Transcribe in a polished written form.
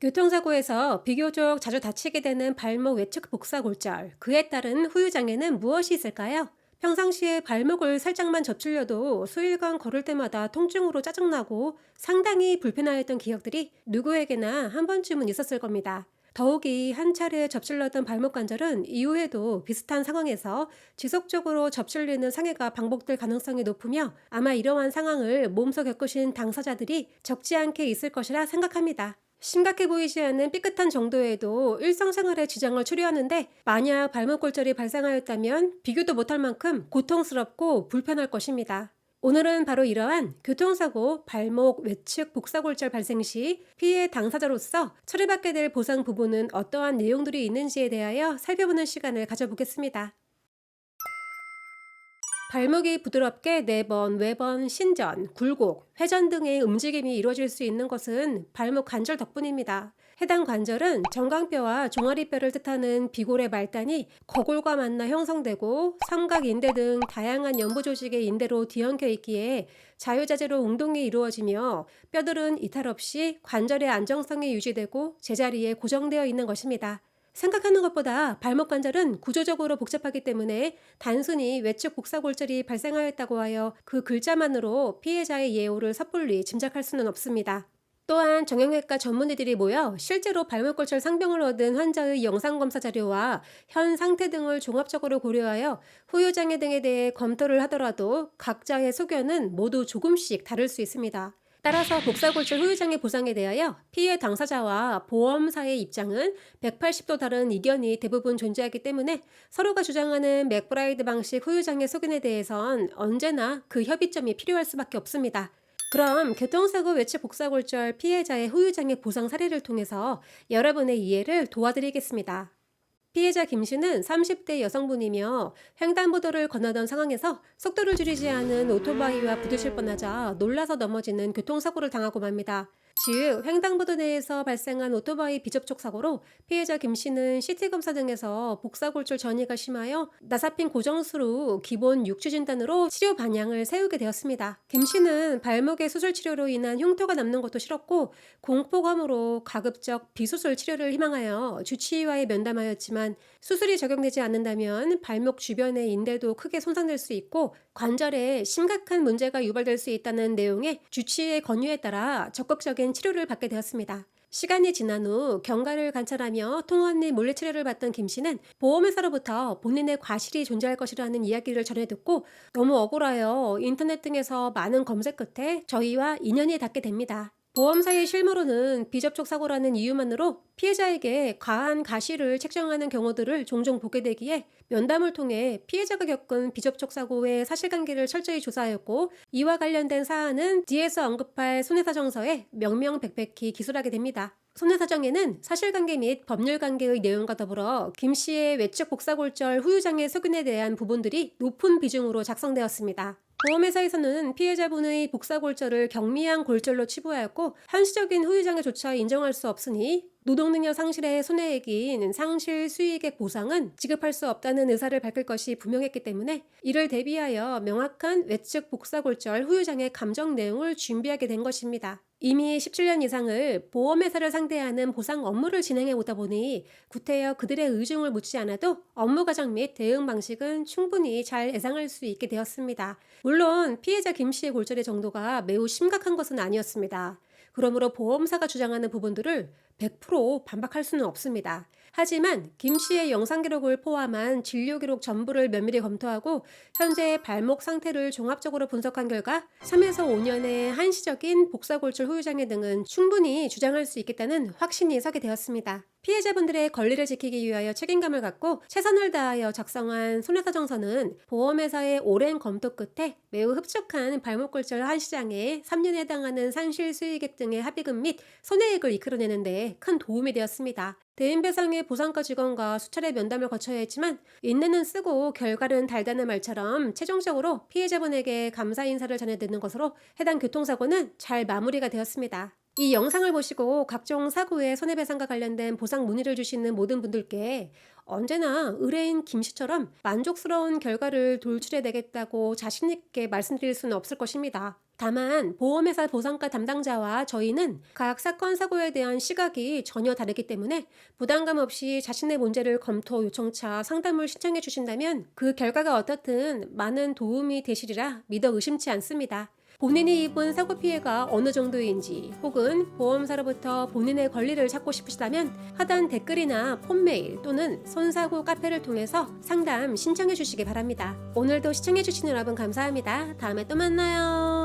교통사고에서 비교적 자주 다치게 되는 발목 외측 복사골절, 그에 따른 후유장애는 무엇이 있을까요? 평상시에 발목을 살짝만 접질려도 수일간 걸을 때마다 통증으로 짜증나고 상당히 불편하였던 기억들이 누구에게나 한 번쯤은 있었을 겁니다. 더욱이 한 차례 접질렀던 발목 관절은 이후에도 비슷한 상황에서 지속적으로 접질리는 상해가 반복될 가능성이 높으며 아마 이러한 상황을 몸소 겪으신 당사자들이 적지 않게 있을 것이라 생각합니다. 심각해 보이지 않는 삐끗한 정도에도 일상생활에 지장을 초래하는데 만약 발목골절이 발생하였다면 비교도 못할 만큼 고통스럽고 불편할 것입니다. 오늘은 바로 이러한 교통사고, 발목, 외측, 복사골절 발생 시 피해 당사자로서 처리받게 될 보상 부분은 어떠한 내용들이 있는지에 대하여 살펴보는 시간을 가져보겠습니다. 발목이 부드럽게 내번, 외번, 신전, 굴곡, 회전 등의 움직임이 이루어질 수 있는 것은 발목 관절 덕분입니다. 해당 관절은 정강뼈와 종아리뼈를 뜻하는 비골의 말단이 거골과 만나 형성되고 삼각 인대 등 다양한 연부 조직의 인대로 뒤엉켜 있기에 자유자재로 운동이 이루어지며 뼈들은 이탈 없이 관절의 안정성이 유지되고 제자리에 고정되어 있는 것입니다. 생각하는 것보다 발목 관절은 구조적으로 복잡하기 때문에 단순히 외측 복사골절이 발생하였다고 하여 그 글자만으로 피해자의 예우를 섣불리 짐작할 수는 없습니다. 또한 정형외과 전문의들이 모여 실제로 발목골절 상병을 얻은 환자의 영상검사 자료와 현 상태 등을 종합적으로 고려하여 후유장애 등에 대해 검토를 하더라도 각자의 소견은 모두 조금씩 다를 수 있습니다. 따라서 복사골절 후유장애 보상에 대하여 피해 당사자와 보험사의 입장은 180도 다른 이견이 대부분 존재하기 때문에 서로가 주장하는 맥브라이드 방식 후유장애 소견에 대해선 언제나 그 협의점이 필요할 수밖에 없습니다. 그럼 교통사고 외측 복사골절 피해자의 후유장애 보상 사례를 통해서 여러분의 이해를 도와드리겠습니다. 피해자 김 씨는 30대 여성분이며 횡단보도를 건너던 상황에서 속도를 줄이지 않은 오토바이와 부딪힐 뻔하자 놀라서 넘어지는 교통사고를 당하고 맙니다. 즉, 횡단보도 내에서 발생한 오토바이 비접촉 사고로 피해자 김 씨는 CT검사 등에서 복사골절 전이가 심하여 나사핀 고정수로 기본 6주 진단으로 치료 방향을 세우게 되었습니다. 김 씨는 발목의 수술 치료로 인한 흉터가 남는 것도 싫었고 공포감으로 가급적 비수술 치료를 희망하여 주치의와의 면담하였지만 수술이 적용되지 않는다면 발목 주변의 인대도 크게 손상될 수 있고 관절에 심각한 문제가 유발될 수 있다는 내용의 주치의의 권유에 따라 적극적인 치료를 받게 되었습니다. 시간이 지난 후 경과를 관찰하며 통원 내 물리치료를 받던 김 씨는 보험회사로부터 본인의 과실이 존재할 것이라는 이야기를 전해 듣고 너무 억울하여 인터넷 등에서 많은 검색 끝에 저희와 인연이 닿게 됩니다. 보험사의 실무로는 비접촉 사고라는 이유만으로 피해자에게 과한 가시를 책정하는 경우들을 종종 보게 되기에 면담을 통해 피해자가 겪은 비접촉 사고의 사실관계를 철저히 조사하였고 이와 관련된 사안은 뒤에서 언급할 손해사정서에 명명백백히 기술하게 됩니다. 손해사정에는 사실관계 및 법률관계의 내용과 더불어 김 씨의 외측 복사골절 후유장애 소견에 대한 부분들이 높은 비중으로 작성되었습니다. 보험회사에서는 피해자분의 복사골절을 경미한 골절로 치부하였고 한시적인 후유장애조차 인정할 수 없으니 노동능력 상실의 손해액인 상실 수익액 보상은 지급할 수 없다는 의사를 밝힐 것이 분명했기 때문에 이를 대비하여 명확한 외측 복사골절 후유장애 감정 내용을 준비하게 된 것입니다. 이미 17년 이상을 보험회사를 상대하는 보상 업무를 진행해 오다 보니 구태여 그들의 의중을 묻지 않아도 업무 과정 및 대응 방식은 충분히 잘 예상할 수 있게 되었습니다. 물론 피해자 김 씨의 골절의 정도가 매우 심각한 것은 아니었습니다. 그러므로 보험사가 주장하는 부분들을 100% 반박할 수는 없습니다. 하지만 김 씨의 영상 기록을 포함한 진료 기록 전부를 면밀히 검토하고 현재의 발목 상태를 종합적으로 분석한 결과 3에서 5년의 한시적인 복사골절 후유장애 등은 충분히 주장할 수 있겠다는 확신이 서게 되었습니다. 피해자분들의 권리를 지키기 위하여 책임감을 갖고 최선을 다하여 작성한 손해사정서는 보험회사의 오랜 검토 끝에 매우 흡족한 발목골절 한시장에 3년에 해당하는 상실 수익액 등의 합의금 및 손해액을 이끌어내는 데 큰 도움이 되었습니다. 대인배상의 보상과 직원과 수차례 면담을 거쳐야 했지만 인내는 쓰고 결과는 달다는 말처럼 최종적으로 피해자분에게 감사 인사를 전해 듣는 것으로 해당 교통사고는 잘 마무리가 되었습니다. 이 영상을 보시고 각종 사고의 손해배상과 관련된 보상 문의를 주시는 모든 분들께 언제나 의뢰인 김 씨처럼 만족스러운 결과를 돌출해내겠다고 자신있게 말씀드릴 수는 없을 것입니다. 다만 보험회사 보상과 담당자와 저희는 각 사건 사고에 대한 시각이 전혀 다르기 때문에 부담감 없이 자신의 문제를 검토 요청차 상담을 신청해 주신다면 그 결과가 어떻든 많은 도움이 되시리라 믿어 의심치 않습니다. 본인이 입은 사고 피해가 어느 정도인지 혹은 보험사로부터 본인의 권리를 찾고 싶으시다면 하단 댓글이나 폰메일 또는 손사고 카페를 통해서 상담 신청해 주시기 바랍니다. 오늘도 시청해 주신 여러분 감사합니다. 다음에 또 만나요.